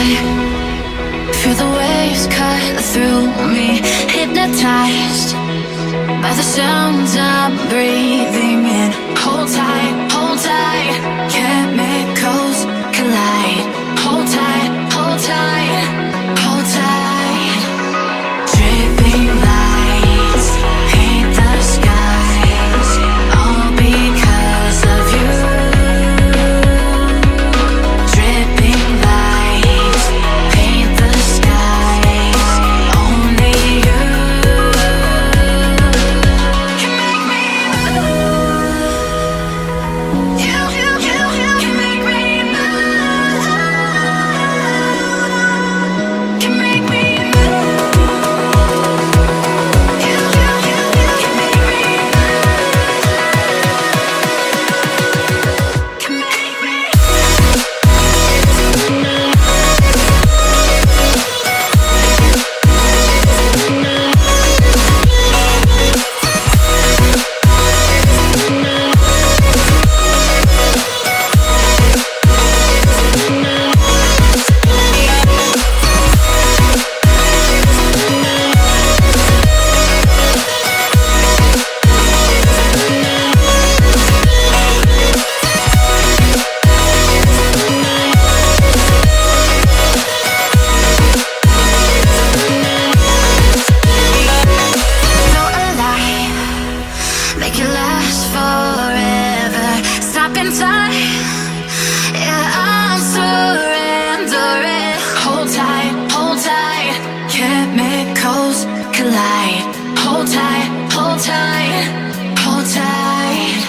Feel the waves cut through me, hypnotized by the sounds I'm breathing in. Hold tight, chemicals collide. Hold tight, hold tight, hold tight. Dripping lights paint the skies, all because of you. Dripping lights paint the skies, only you can make me move. You can make me move. Can make me move. You can make me move. Can make me. Feel alive, make it last forever. Stop in time, yeah, I'm surrendering. Hold tight, chemicals collide. Hold tight, hold tight, hold tight.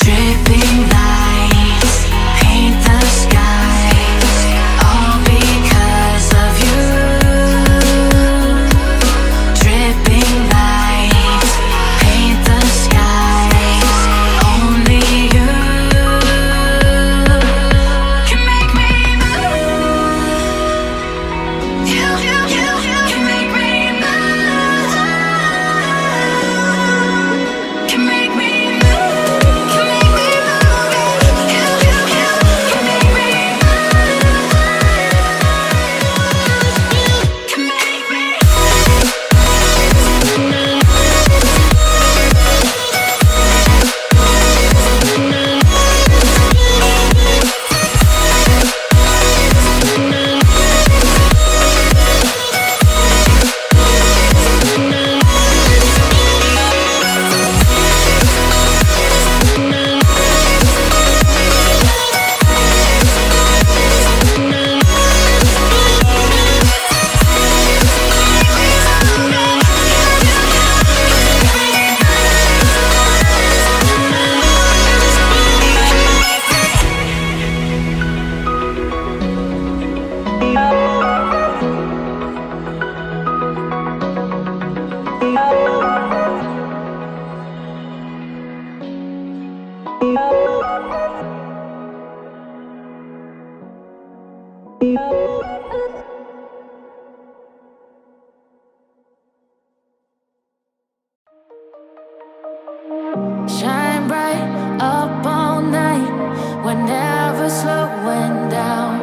Dripping lights paint the skies, all because of you. Dripping lights paint the skies, only you can make me move. You can make me move. Can make me move. Can make me move. You can make me move. Can make me. Shine bright up all night, we're never slowing down.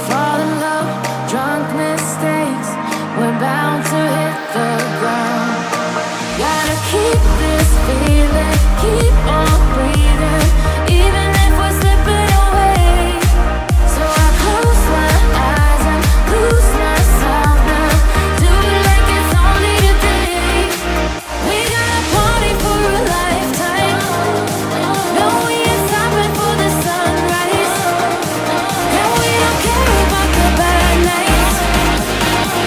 Fall in love, drunk mistakes, we're bound to hit the ground. Gotta keep this feeling, keep on breathing, even if we're slipping away. So I close my eyes and lose myself now. Do it like it's only today. We got a party for a lifetime. No, we ain't stopping for the sunrise. And we don't care about the bad nights.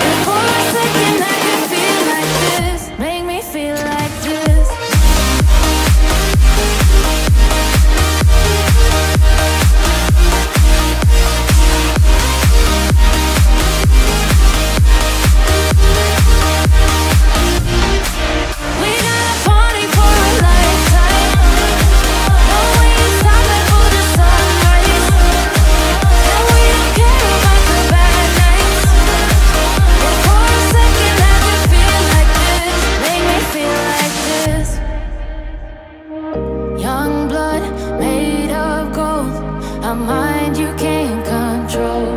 If for a second I can feel like this, make me feel like this. We got a party for a lifetime. No, we ain't stopping for the sunrise. And we don't care about the bad nights. If for a second I can feel like this, make me feel like this. Young blood made of gold, a mind you can't control. control.